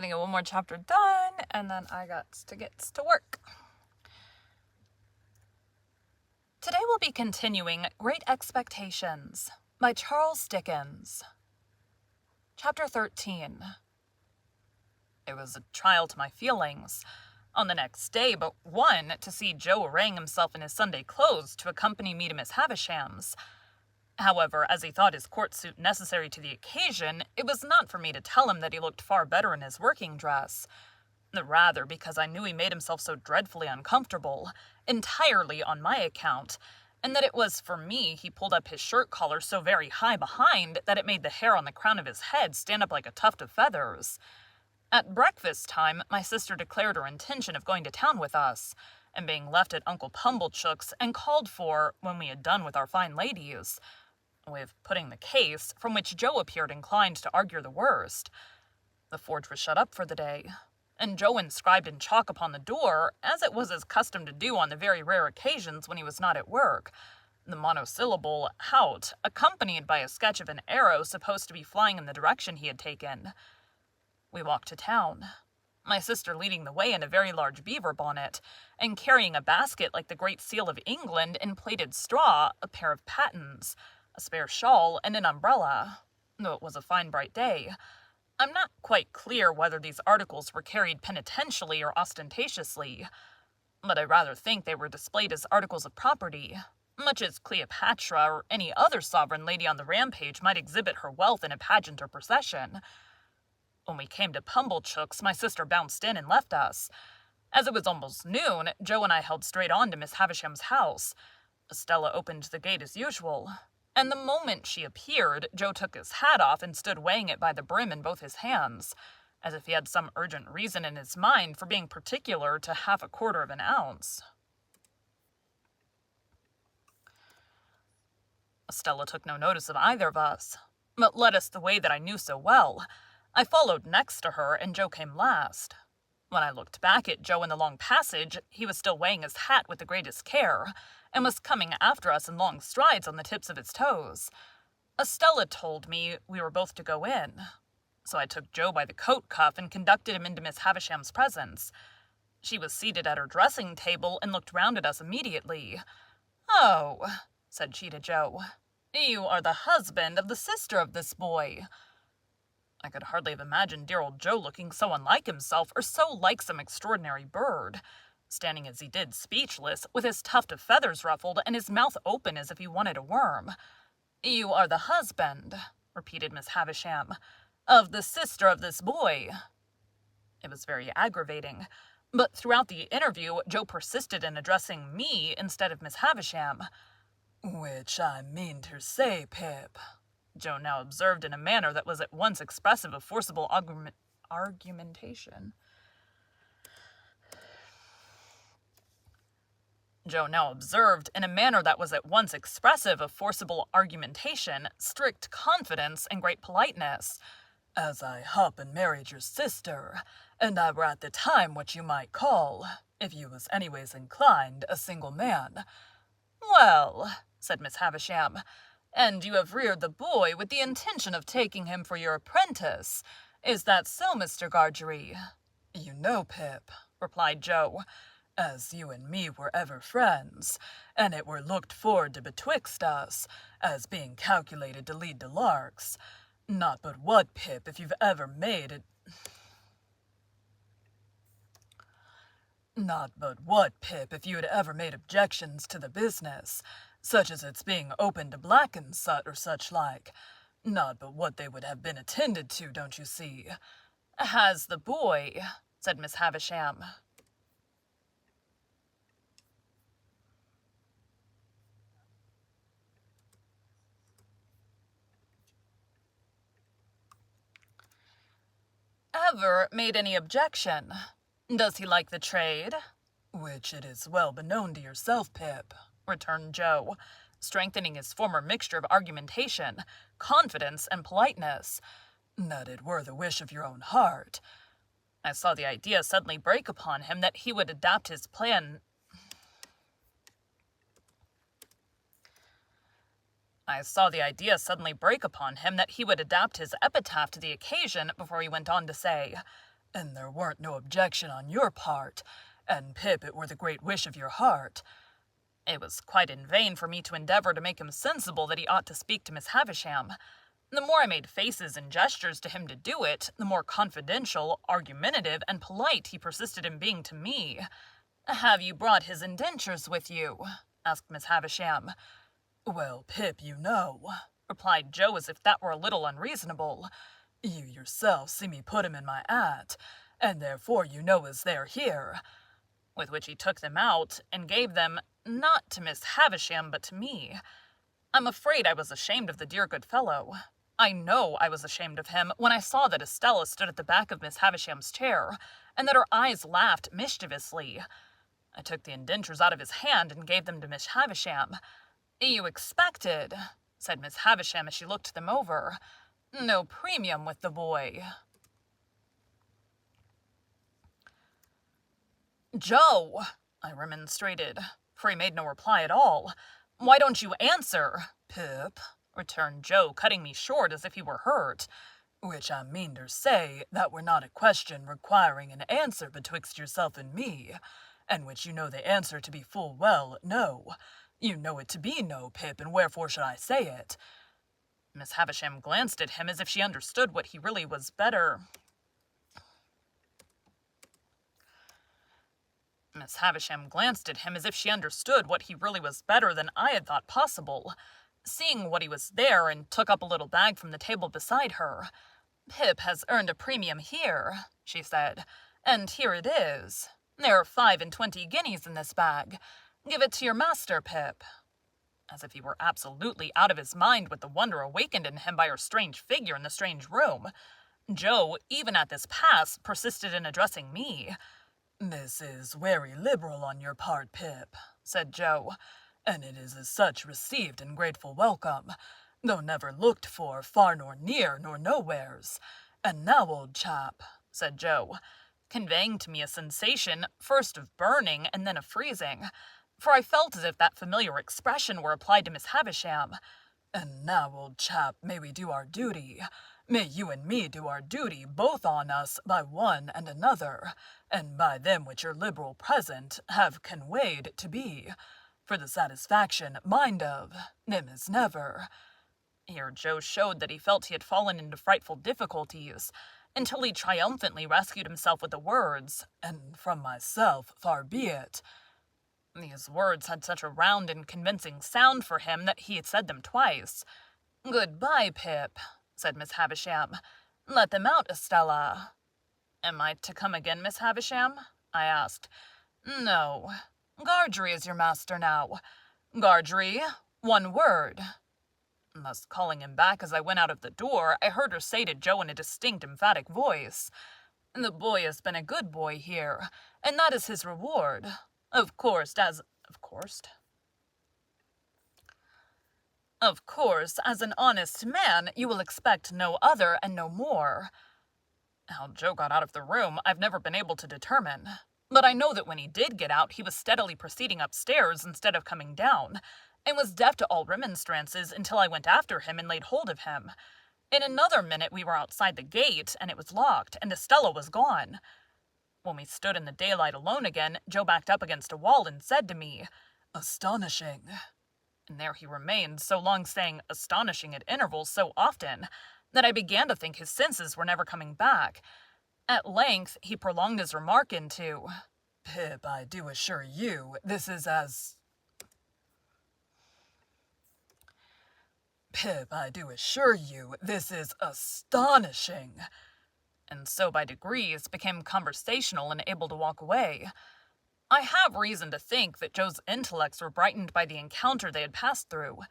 Gonna get one more chapter done, and then I got to get to work. Today we'll be continuing Great Expectations by Charles Dickens. Chapter 13. It was a trial to my feelings, on the next day but one, to see Joe arraying himself in his Sunday clothes to accompany me to Miss Havisham's. However, as he thought his court suit necessary to the occasion, it was not for me to tell him that he looked far better in his working dress. Rather, because I knew he made himself so dreadfully uncomfortable, entirely on my account, and that it was for me he pulled up his shirt collar so very high behind that it made the hair on the crown of his head stand up like a tuft of feathers. At breakfast time, my sister declared her intention of going to town with us, and being left at Uncle Pumblechook's and called for, when we had done with our fine ladies, a way of putting the case, from which Joe appeared inclined to argue the worst. The forge was shut up for the day, and Joe inscribed in chalk upon the door, as it was his custom to do on the very rare occasions when he was not at work, the monosyllable "hout," accompanied by a sketch of an arrow supposed to be flying in the direction he had taken. We walked to town, my sister leading the way in a very large beaver bonnet, and carrying a basket like the Great Seal of England in plaited straw, a pair of pattens, a spare shawl, and an umbrella, though it was a fine bright day. I'm not quite clear whether these articles were carried penitentially or ostentatiously, but I rather think they were displayed as articles of property, much as Cleopatra or any other sovereign lady on the rampage might exhibit her wealth in a pageant or procession. When we came to Pumblechook's, my sister bounced in and left us. As it was almost noon, Joe and I held straight on to Miss Havisham's house. Estella opened the gate as usual, and the moment she appeared, Joe took his hat off and stood weighing it by the brim in both his hands, as if he had some urgent reason in his mind for being particular to half a quarter of an ounce. Estella took no notice of either of us, but led us the way that I knew so well. I followed next to her, and Joe came last. When I looked back at Joe in the long passage, he was still weighing his hat with the greatest care, and was coming after us in long strides on the tips of his toes. Estella told me we were both to go in, so I took Joe by the coat cuff and conducted him into Miss Havisham's presence. She was seated at her dressing table and looked round at us immediately. "Oh," said she to Joe, "you are the husband of the sister of this boy." I could hardly have imagined dear old Joe looking so unlike himself, or so like some extraordinary bird, standing as he did speechless, with his tuft of feathers ruffled, and his mouth open as if he wanted a worm. "You are the husband," repeated Miss Havisham, "of the sister of this boy." It was very aggravating, but throughout the interview Joe persisted in addressing me instead of Miss Havisham. "Which I mean to say, Pip," Joe now observed in a manner that was at once expressive of forcible argumentation. Strict confidence, and great politeness. "As I hop and married your sister, and I were at the time what you might call, if you was anyways inclined, a single man." "Well," said Miss Havisham, "and you have reared the boy with the intention of taking him for your apprentice. Is that so, Mr. Gargery?" "You know, Pip," replied Joe, "as you and me were ever friends, and it were looked forward to betwixt us, as being calculated to lead to larks. Not but what, Pip, if you'd ever made objections to the business, such as its being open to black and sut or such like, not but what they would have been attended to, don't you see?" "Has the boy," said Miss Havisham, "ever made any objection? Does he like the trade?" "Which it is well beknown to yourself, Pip," returned Joe, strengthening his former mixture of argumentation, confidence, and politeness, "that it were the wish of your own heart." I saw the idea suddenly break upon him that he would adapt his plan I saw the idea suddenly break upon him that he would adapt his epitaph to the occasion before he went on to say, and there weren't no objection on your part, and Pip, it were the great wish of your heart. It was quite in vain for me to endeavour to make him sensible that he ought to speak to Miss Havisham. The more I made faces and gestures to him to do it, the more confidential, argumentative, and polite he persisted in being to me. "Have you brought his indentures with you?" asked Miss Havisham. Well, Pip, you know, replied Joe as if that were a little unreasonable. You yourself see me put 'em in my 'at, and therefore you know as they're here. With which he took them out and gave them, not to Miss Havisham, but to me. I'm afraid I was ashamed of the dear good fellow. I know I was ashamed of him when I saw that Estella stood at the back of Miss Havisham's chair, and that her eyes laughed mischievously. I took the indentures out of his hand and gave them to Miss Havisham. "You expected," said Miss Havisham as she looked them over, "no premium with the boy." "Joe," I remonstrated, for he made no reply at all. "Why don't you answer?" Pip, returned Joe, cutting me short as if he were hurt. "Which I mean to say, that were not a question requiring an answer betwixt yourself and me, and which you know the answer to be full well, no. You know it to be no, Pip, and wherefore should I say it?" Miss Havisham glanced at him as if she understood what he really was better. Miss Havisham glanced at him as if she understood what he really was better than I had thought possible. Seeing what he was there, and took up a little bag from the table beside her. "Pip has earned a premium here," she said, "and here it is. There are 25 guineas in this bag. Give it to your master, Pip." As if he were absolutely out of his mind with the wonder awakened in him by her strange figure in the strange room. Joe, even at this pass, persisted in addressing me. "This is very liberal on your part, Pip," said Joe, "and it is as such received and grateful welcome, though never looked for far nor near nor nowheres. And now, old chap," said Joe, conveying to me a sensation first of burning and then of freezing, for I felt as if that familiar expression were applied to Miss Havisham. "And now, old chap, may we do our duty. May you and me do our duty both on us by one and another, and by them which your liberal present have conveyed to be, for the satisfaction, mind of, them as never." Here Joe showed that he felt he had fallen into frightful difficulties, until he triumphantly rescued himself with the words, "And from myself, far be it." These words had such a round and convincing sound for him that he had said them twice. "Good-bye, Pip," said Miss Havisham. "Let them out, Estella." "Am I to come again, Miss Havisham?" I asked. "No. Gargery is your master now. Gargery, one word." Thus calling him back as I went out of the door, I heard her say to Joe in a distinct, emphatic voice, "The boy has been a good boy here, and that is his reward. Of course, as an honest man, you will expect no other and no more." How Joe got out of the room, I've never been able to determine. But I know that when he did get out, he was steadily proceeding upstairs instead of coming down, and was deaf to all remonstrances until I went after him and laid hold of him. In another minute we were outside the gate, and it was locked, and Estella was gone. When we stood in the daylight alone again, Joe backed up against a wall and said to me, "Astonishing." And there he remained, so long saying astonishing at intervals so often, that I began to think his senses were never coming back. At length he prolonged his remark into, "Pip, I do assure you, this is as... Pip, I do assure you, this is astonishing." And so by degrees became conversational and able to walk away. I have reason to think that Joe's intellects were brightened by the encounter they had passed through,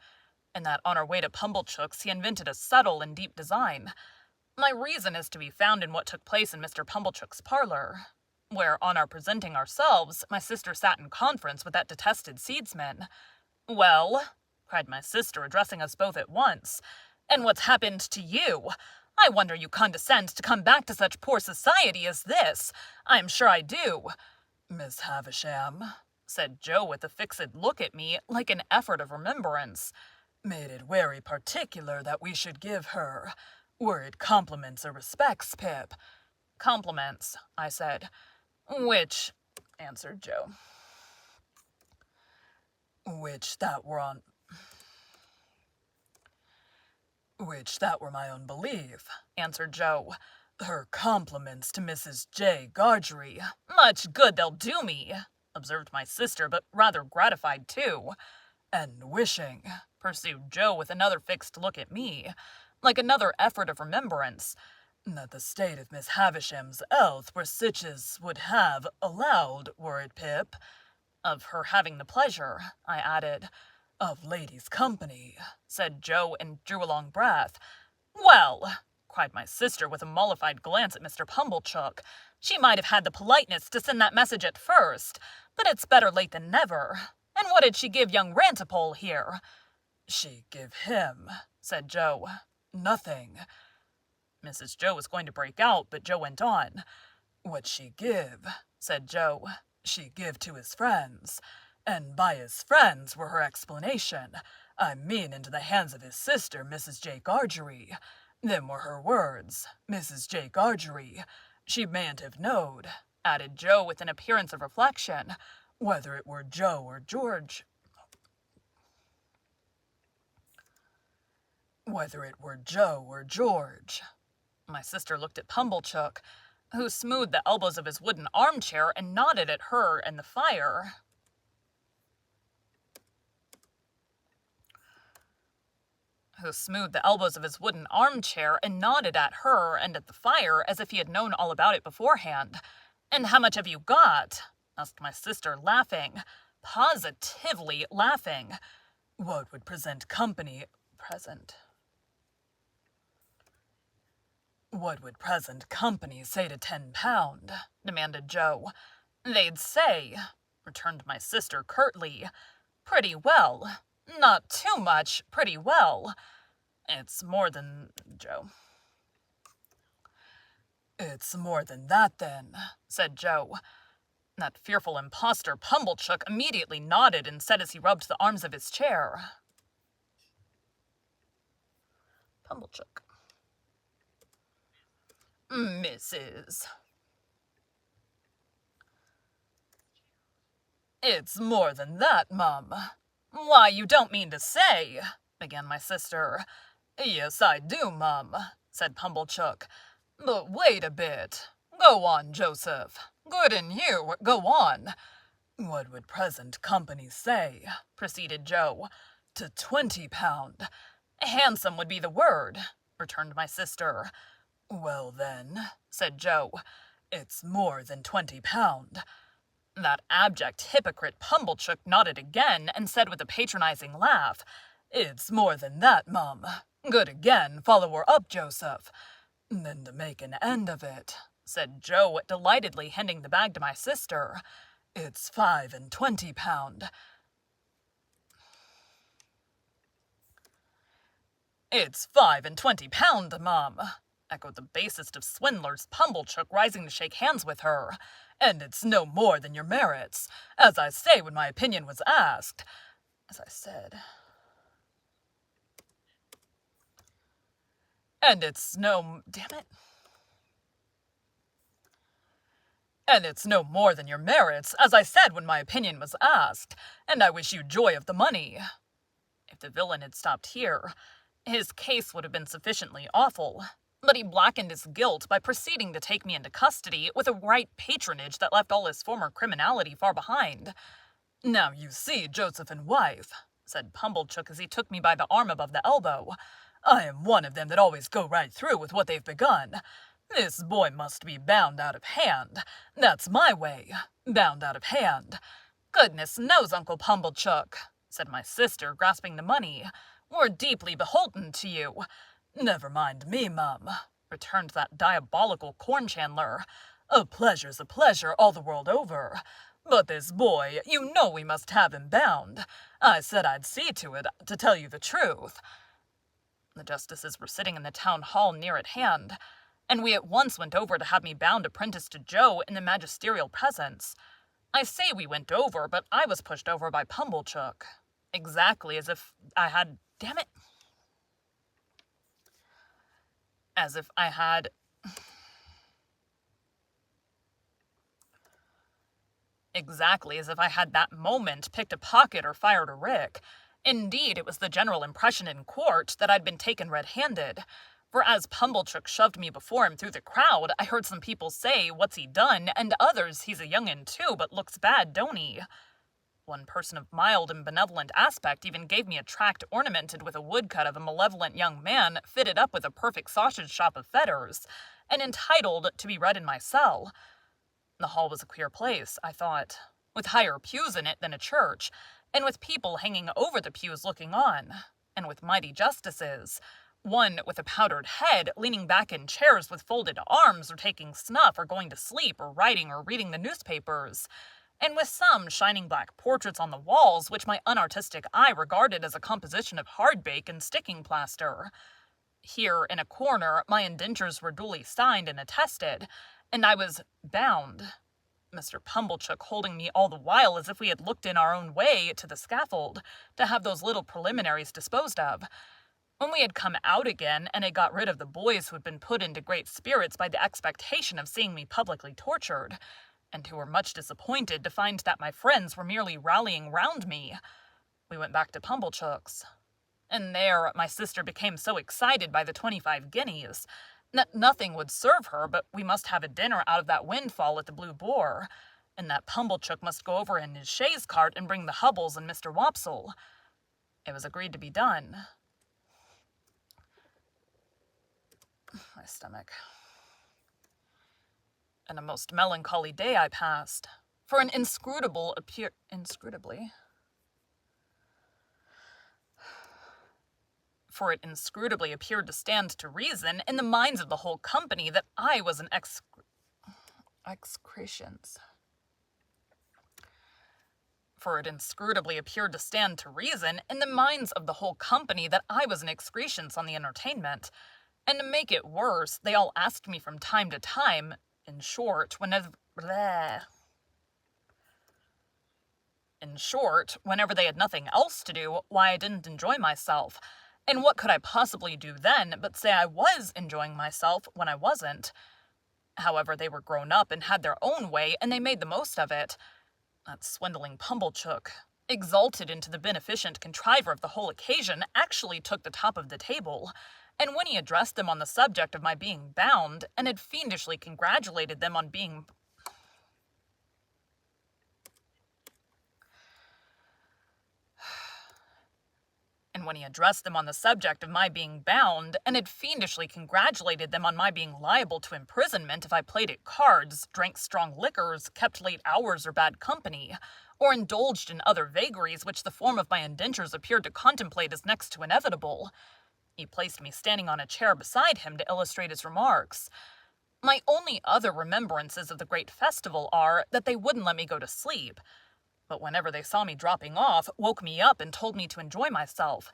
and that on our way to Pumblechook's he invented a subtle and deep design. My reason is to be found in what took place in Mr. Pumblechook's parlor, where, on our presenting ourselves, my sister sat in conference with that detested seedsman. "Well," cried my sister, addressing us both at once, "and what's happened to you? I wonder you condescend to come back to such poor society as this. I am sure I do." "Miss Havisham," said Joe with a fixed look at me, like an effort of remembrance, "made it very particular that we should give her, were it compliments or respects, Pip, "Compliments," I said. "Which," answered Joe. Which that were my own belief," answered Joe. "Her compliments to Mrs. J. Gargery." "Much good they'll do me," observed my sister, but rather gratified too. "And wishing," pursued Joe with another fixed look at me, like another effort of remembrance, "that the state of Miss Havisham's health were sich as would have allowed, were it, Pip?" "Of her having the pleasure," I added. "Of ladies' company," said Joe, and drew a long breath. "Well," cried my sister with a mollified glance at Mr. Pumblechook, "she might have had the politeness to send that message at first, but it's better late than never. And what did she give young Rantipole here?" "She give him," said Joe, "nothing." Mrs. Joe was going to break out, but Joe went on. "What she give," said Joe, "she give to his friends. And by his friends were her explanation. I mean into the hands of his sister, Mrs. J. Gargery. Them were her words, Mrs. J. Gargery. She mayn't have knowed," added Joe with an appearance of reflection, "whether it were Joe or George. My sister looked at Pumblechook, who smoothed the elbows of his wooden armchair and nodded at her and the fire. As if he had known all about it beforehand. "And how much have you got?" asked my sister, laughing. Positively laughing. What would present company say to £10? demanded Joe. "They'd say," returned my sister curtly, "pretty well. Not too much, pretty well. It's more than Joe." "It's more than that, then," said Joe. That fearful impostor Pumblechook immediately nodded and said as he rubbed the arms of his chair. Pumblechook. "Mrs. "It's more than that, Mum." "Why, you don't mean to say," began my sister. "Yes, I do, Mum," said Pumblechook. "But wait a bit. Go on, Joseph. Good in you, go on." "What would present company say," proceeded Joe, "to £20? "Handsome would be the word," returned my sister. "Well, then," said Joe, "it's more than £20. That abject hypocrite Pumblechook nodded again and said with a patronizing laugh, "It's more than that, Mum. Good again, follow her up, Joseph." "Then to make an end of it," said Joe, delightedly handing the bag to my sister, "it's £25. "It's £25, Mum," echoed the basest of swindlers, Pumblechook, rising to shake hands with her. "And it's no more than your merits, as I say when my opinion was asked." "And it's no more than your merits, as I said when my opinion was asked, and I wish you joy of the money." If the villain had stopped here, his case would have been sufficiently awful, but he blackened his guilt by proceeding to take me into custody with a right patronage that left all his former criminality far behind. "Now you see, Joseph and wife," said Pumblechook as he took me by the arm above the elbow, "I am one of them that always go right through with what they've begun. This boy must be bound out of hand. That's my way, bound out of hand." "Goodness knows, Uncle Pumblechook," said my sister, grasping the money, "we're deeply beholden to you." "Never mind me, Mum," returned that diabolical corn chandler. "A pleasure's a pleasure all the world over. But this boy, you know we must have him bound. I said I'd see to it, to tell you the truth." The justices were sitting in the town hall near at hand, and we at once went over to have me bound apprentice to Joe in the magisterial presence. I say we went over, but I was pushed over by Pumblechook, exactly as if I had... As if I had... Exactly as if I had that moment picked a pocket or fired a Rick. Indeed, it was the general impression in court that I'd been taken red-handed. For as Pumblechook shoved me before him through the crowd, I heard some people say, "What's he done?" and others, "He's a young'un too, but looks bad, don't he?" One person of mild and benevolent aspect even gave me a tract ornamented with a woodcut of a malevolent young man fitted up with a perfect sausage shop of fetters, and entitled to be read in my cell. The hall was a queer place, I thought, with higher pews in it than a church, and with people hanging over the pews looking on, and with mighty justices, one with a powdered head leaning back in chairs with folded arms, or taking snuff, or going to sleep, or writing or reading the newspapers, and with some shining black portraits on the walls which my unartistic eye regarded as a composition of hardbake and sticking plaster. Here, in a corner, my indentures were duly signed and attested, and I was bound, Mr. Pumblechook holding me all the while as if we had looked in our own way to the scaffold, to have those little preliminaries disposed of. When we had come out again, and had got rid of the boys who had been put into great spirits by the expectation of seeing me publicly tortured, and who were much disappointed to find that my friends were merely rallying round me, we went back to Pumblechook's. And there my sister became so excited by the 25 guineas that nothing would serve her but we must have a dinner out of that windfall at the Blue Boar, and that Pumblechook must go over in his chaise cart and bring the Hubbles and Mr. Wopsle. It was agreed to be done. My stomach. And a most melancholy day I passed, for it inscrutably appeared to stand to reason in the minds of the whole company that I was an excretions. For it inscrutably appeared to stand to reason in the minds of the whole company that I was an excrescence on the entertainment, and to make it worse, they all asked me from time to time, in short, whenever they had nothing else to do, why I didn't enjoy myself. And what could I possibly do then but say I was enjoying myself when I wasn't? However, they were grown up and had their own way, and they made the most of it. That swindling Pumblechook, exalted into the beneficent contriver of the whole occasion, actually took the top of the table, and when he addressed them on the subject of my being bound, and had fiendishly congratulated them on being liable to imprisonment if I played at cards, drank strong liquors, kept late hours or bad company, or indulged in other vagaries which the form of my indentures appeared to contemplate as next to inevitable, he placed me standing on a chair beside him to illustrate his remarks. My only other remembrances of the great festival are that they wouldn't let me go to sleep, but whenever they saw me dropping off, woke me up and told me to enjoy myself.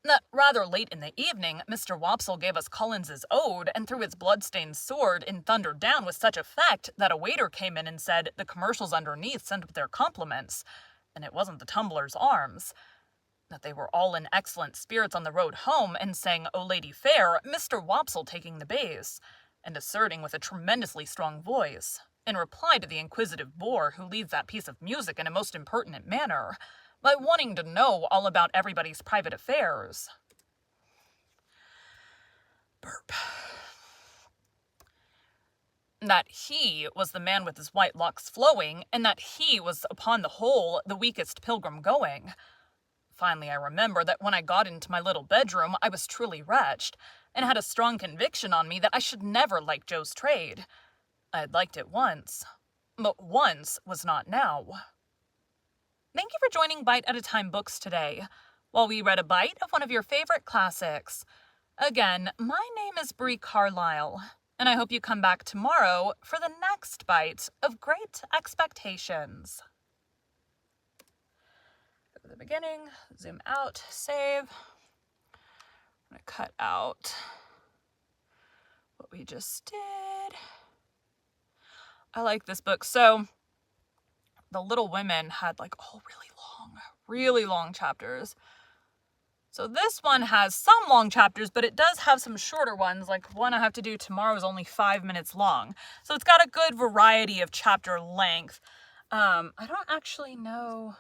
That rather late in the evening, Mr. Wopsle gave us Collins's ode and threw his blood-stained sword in thunder down with such effect that a waiter came in and said the commercials underneath sent up their compliments, and it wasn't the Tumbler's Arms. That they were all in excellent spirits on the road home, and sang "O Lady Fair," Mr. Wopsle taking the bass, and asserting with a tremendously strong voice, in reply to the inquisitive boor who leads that piece of music in a most impertinent manner, by wanting to know all about everybody's private affairs. Burp. That he was the man with his white locks flowing, and that he was upon the whole the weakest pilgrim going. Finally, I remember that when I got into my little bedroom, I was truly wretched, and had a strong conviction on me that I should never like Joe's trade. I had liked it once, but once was not now. Thank you for joining Bite at a Time Books today, while we read a bite of one of your favorite classics. Again, my name is Bree Carlile, and I hope you come back tomorrow for the next bite of Great Expectations. Go to the beginning, zoom out, save. I'm going to cut out what we just did. I like this book. So, the Little Women had like all really long chapters. So this one has some long chapters, but it does have some shorter ones. Like one I have to do tomorrow is only 5 minutes long. So it's got a good variety of chapter length. I don't actually know.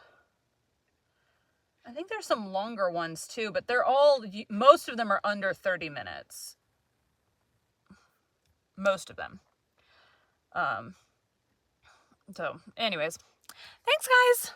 I think there's some longer ones too, but most of them are under 30 minutes. Most of them. So anyways, thanks guys.